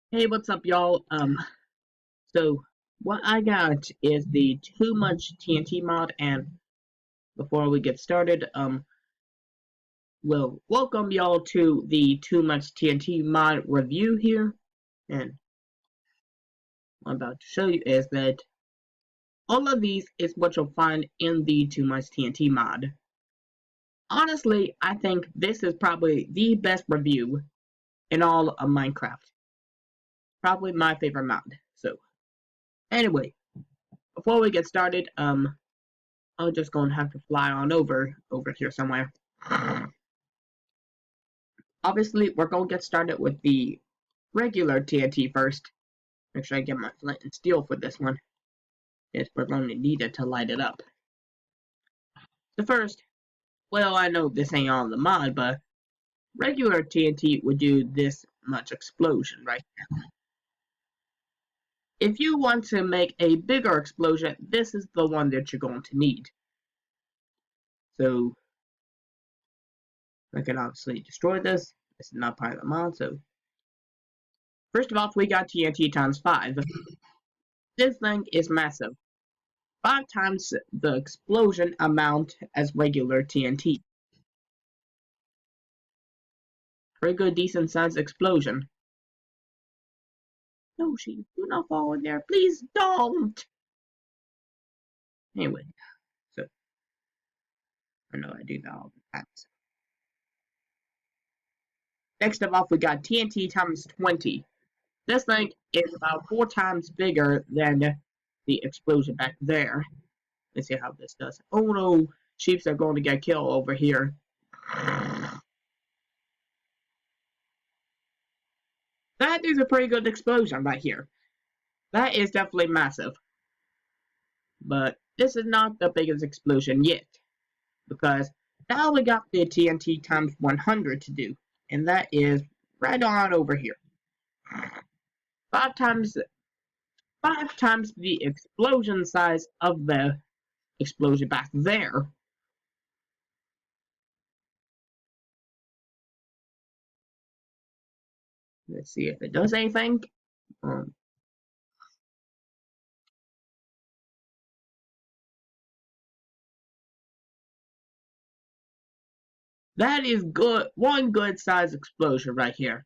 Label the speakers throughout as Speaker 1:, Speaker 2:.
Speaker 1: Hey, what's up, y'all? So what I got is the Too Much TNT mod, and before we get started, we'll welcome y'all to the Too Much TNT mod review here. And what I'm about to show you is that all of these is what you'll find in the Too Much TNT mod. Honestly, I think this is probably the best review in all of Minecraft. Probably my favorite mod. So, anyway, before we get started, I'm just gonna have to fly on over here somewhere. Obviously, we're gonna get started with the regular TNT first. Make sure I get my flint and steel for this one, if we're going to need it to light it up. So first, well, I know this ain't on the mod, but regular TNT would do this much explosion, right? If you want to make a bigger explosion, this is the one that you're going to need. So I can obviously destroy this. This is not part of the mod, so first of all, we got TNT times 5. This thing is massive. 5 times the explosion amount as regular TNT. Pretty good, decent sized explosion. No, she do not fall in there. Please don't! Anyway, so I know I do that all the time. Next of all, we got TNT times 20. This thing is about 4 times bigger than the explosion back there. Let's see how this does. Oh no, sheeps are going to get killed over here. That is a pretty good explosion right here. That is definitely massive. But this is not the biggest explosion yet. Because now we got the TNT times 100 to do. And that is right on over here. 5 times 5 times the explosion size of the explosion back there. Let's see if it does anything. Um, that is good. One good size explosion right here.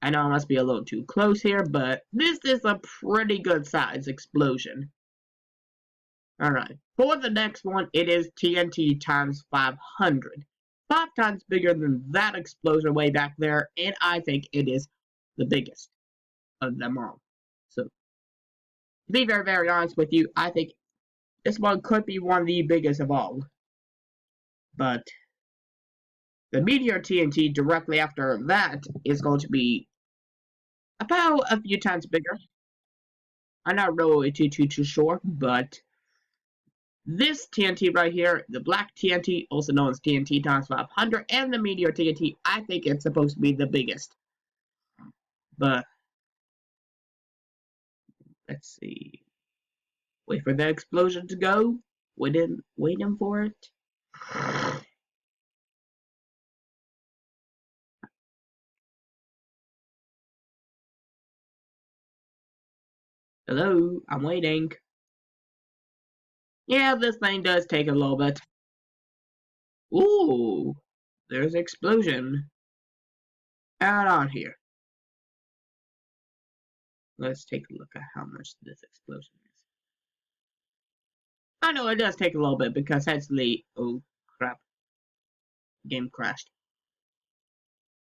Speaker 1: I know I must be a little too close here, but this is a pretty good size explosion. Alright, for the next one, it is TNT times 500. 5 times bigger than that explosion way back there, and I think it is the biggest of them all. So, to be very, very honest with you, I think this one could be one of the biggest of all. But the Meteor TNT directly after that is going to be about a few times bigger. I'm not really too sure, but this TNT right here, the black TNT, also known as TNT times 500, and the Meteor TNT, I think it's supposed to be the biggest. But, let's see. Wait for the explosion to go. Waiting for it. Hello, I'm waiting. Yeah, this thing does take a little bit. Ooh, there's an explosion. Out on here. Let's take a look at how much this explosion is. I know it does take a little bit because actually, oh crap, game crashed.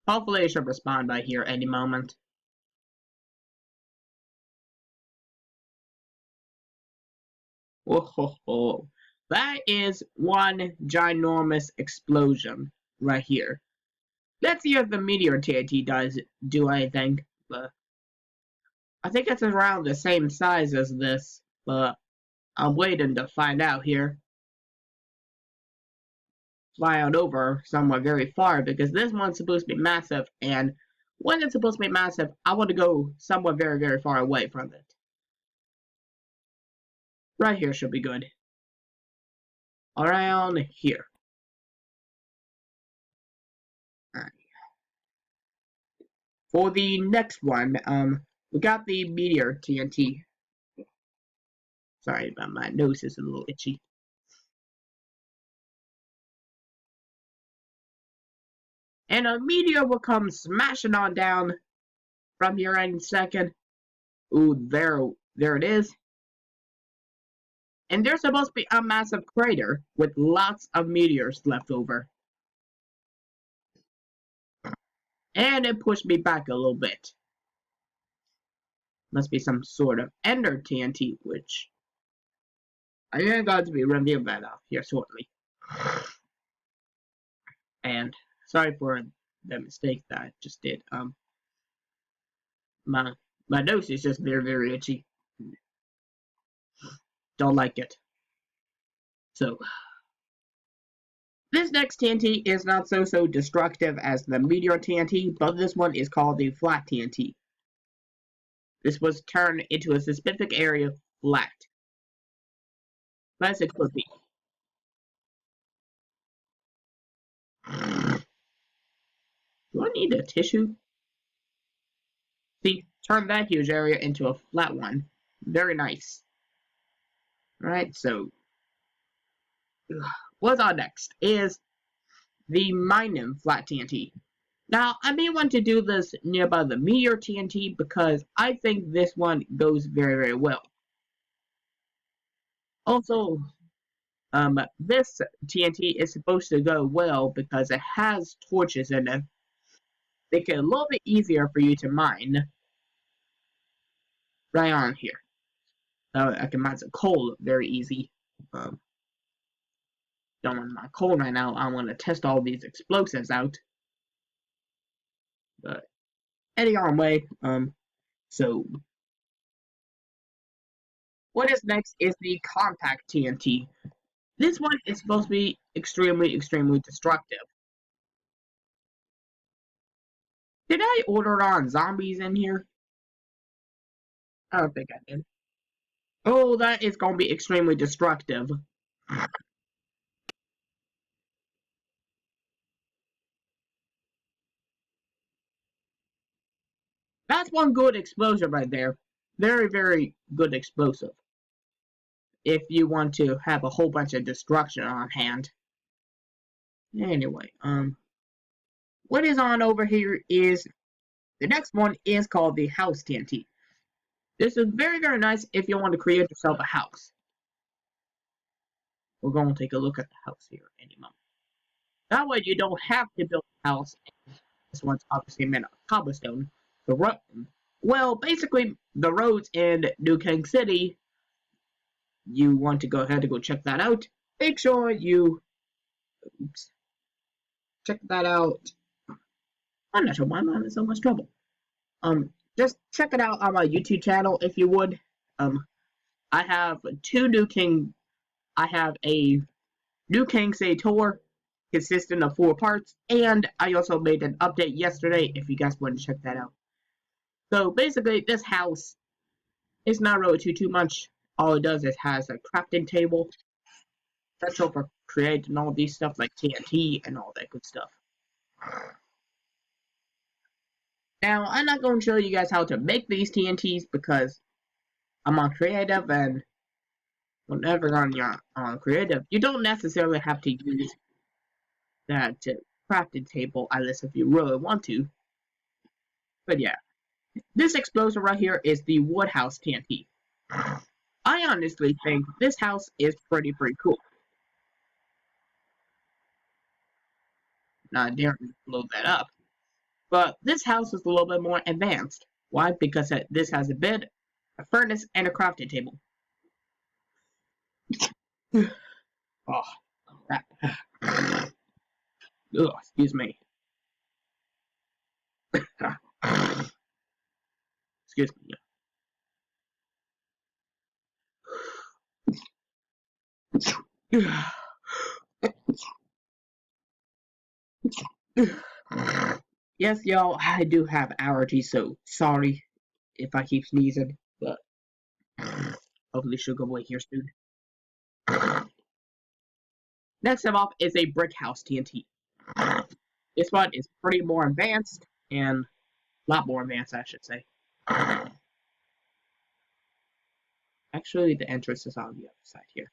Speaker 1: Hopefully it should respond by here any moment. Whoa, that is one ginormous explosion right here. Let's see if the Meteor TNT does do anything. But I think it's around the same size as this, but I'm waiting to find out here. Fly out over somewhere very far because this one's supposed to be massive, and when it's supposed to be massive, I want to go somewhere very, very far away from it. Right here should be good. Around here. Alright. For the next one, we got the Meteor TNT. Sorry about my nose is a little itchy. And a meteor will come smashing on down from here any second. Ooh, there it is. And there's supposed to be a massive crater with lots of meteors left over. And it pushed me back a little bit. Must be some sort of Ender TNT, which I am going to be reviewing that off here shortly. And sorry for the mistake that I just did. My nose is just very itchy. Don't like it. So this next TNT is not so destructive as the Meteor TNT, but this one is called the Flat TNT. This was turned into a specific area flat. As it could be. Do I need a tissue? See, turn that huge area into a flat one. Very nice. Alright, so what's on next is the Minum Flat TNT. Now, I may want to do this nearby the Meteor TNT because I think this one goes very well. Also, this TNT is supposed to go well because it has torches in it. Make it a little bit easier for you to mine right on here. I can mine some coal very easy. Don't want my coal right now. I want to test all these explosives out. But any other way, so what is next is the compact TNT. This one is supposed to be extremely destructive. Did I order on zombies in here? I don't think I did. Oh, that is going to be extremely destructive. That's one good explosion right there. Very good explosive. If you want to have a whole bunch of destruction on hand. Anyway, what is on over here is the next one is called the House TNT. This is very nice if you want to create yourself a house. We're going to take a look at the house here any moment. That way you don't have to build a house. This one's obviously made of cobblestone. Well, basically, the roads in New King City, you want to go ahead and go check that out. Make sure you check that out. I'm not sure why I'm having so much trouble. Just check it out on my YouTube channel if you would. I have I have a New King City tour consisting of 4 parts, and I also made an update yesterday if you guys want to check that out. So basically, this house is not really too much. All it does is has a crafting table, special for creating all these stuff like TNT and all that good stuff. Now, I'm not going to show you guys how to make these TNTs because I'm on creative, and whenever you're on creative, you don't necessarily have to use that crafting table unless if you really want to. But yeah, this explosion right here is the Woodhouse TNT. I honestly think this house is pretty cool. Now, I didn't blow that up. But this house is a little bit more advanced. Why? Because this has a bed, a furnace, and a crafting table. Oh, crap. Ugh, excuse me. Excuse me. Yes, y'all, I do have allergies, so sorry if I keep sneezing, but hopefully she'll go away here soon. Next of all is a brick house TNT. This one is pretty more advanced, and A lot more advanced, I should say. Actually, the entrance is on the other side here.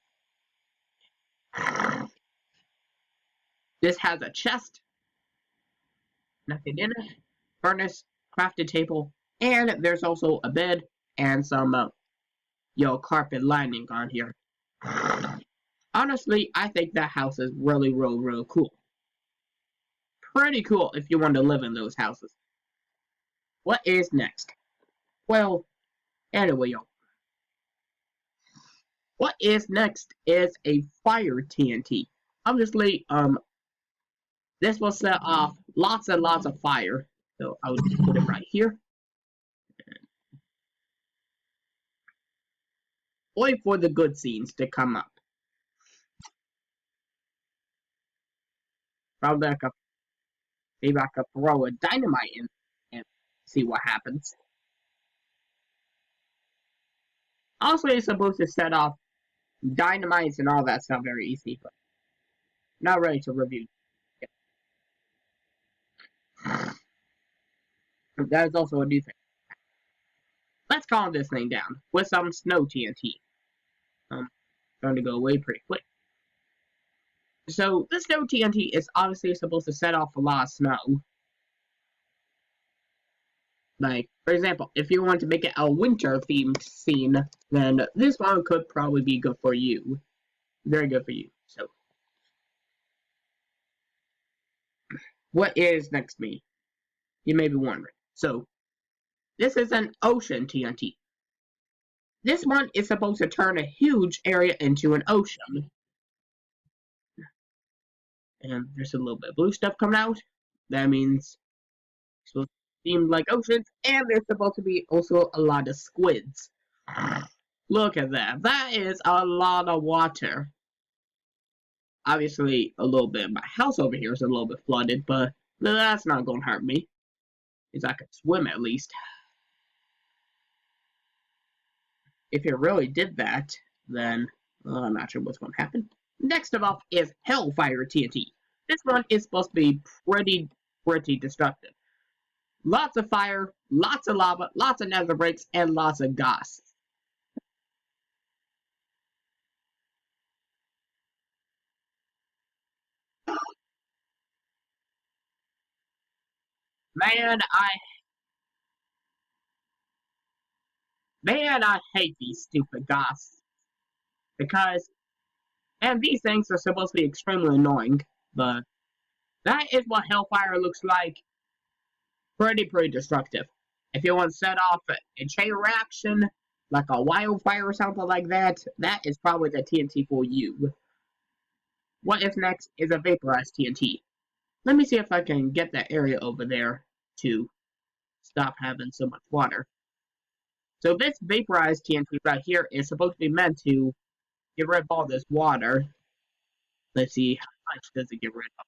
Speaker 1: This has a chest, nothing in it, furnace, crafted table, and there's also a bed and some carpet lining on here. Honestly, I think that house is really, really, really cool. Pretty cool if you want to live in those houses. What is next? Well, anyway, y'all. What is next is a fire TNT. Obviously, this will set off lots and lots of fire. So I'll just put it right here. Wait for the good scenes to come up. Probably maybe I could throw a dynamite in and see what happens. Also, it's supposed to set off dynamites and all that stuff very easy, but not ready to review. That is also a new thing. Let's calm this thing down with some snow TNT. Going to go away pretty quick. So this snow TNT is obviously supposed to set off a lot of snow. Like, for example, if you want to make it a winter-themed scene, then this one could probably be good for you. Very good for you. So, what is next to me? You may be wondering. So, this is an ocean TNT. This one is supposed to turn a huge area into an ocean. And there's a little bit of blue stuff coming out. That means it's supposed to seem like oceans, and there's supposed to be also a lot of squids. Look at that. That is a lot of water. Obviously, a little bit of my house over here is a little bit flooded, but that's not going to hurt me. Because I can swim at least. If it really did that, then I'm not sure what's going to happen. Next of all is Hellfire TNT. This one is supposed to be pretty destructive. Lots of fire, lots of lava, lots of nether breaks, and lots of gas. Man, I hate these stupid gas. Because, and these things are supposed to be extremely annoying, but that is what Hellfire looks like. Pretty destructive. If you want to set off a chain reaction, like a wildfire or something like that, that is probably the TNT for you. What if next is a vaporized TNT? Let me see if I can get that area over there to stop having so much water. So this vaporized TNT right here is supposed to be meant to get rid of all this water. Let's see, how much does it get rid of?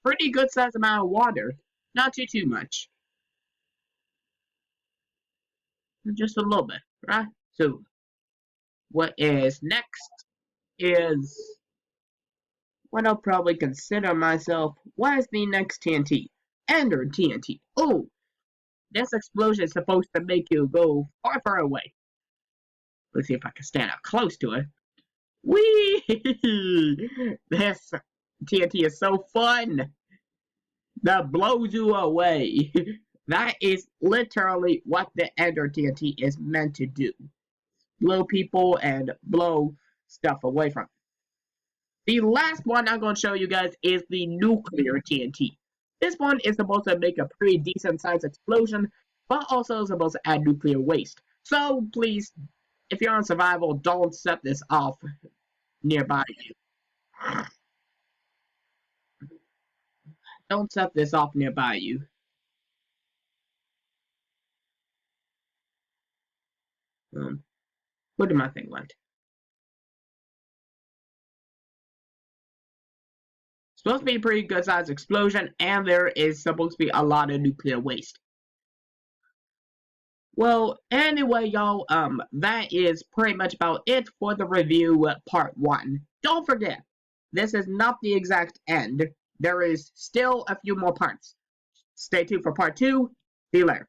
Speaker 1: Pretty good size amount of water. Not too much. Just a little bit, right? So what is next is what I'll probably consider myself. What is the next TNT? Ender TNT. Oh, this explosion is supposed to make you go far away. Let's see if I can stand up close to it. Whee! This TNT is so fun. That blows you away. That is literally what the Ender TNT is meant to do. Blow people and blow stuff away from. The last one I'm going to show you guys is the nuclear TNT. This one is supposed to make a pretty decent sized explosion, but also supposed to add nuclear waste. So please, if you're on survival, don't set this off nearby you. Don't set this off nearby you. Where did my thing went? Supposed to be a pretty good sized explosion, and there is supposed to be a lot of nuclear waste. Well, anyway, y'all, that is pretty much about it for the review part 1. Don't forget, this is not the exact end. There is still a few more parts. Stay tuned for part 2. See you later.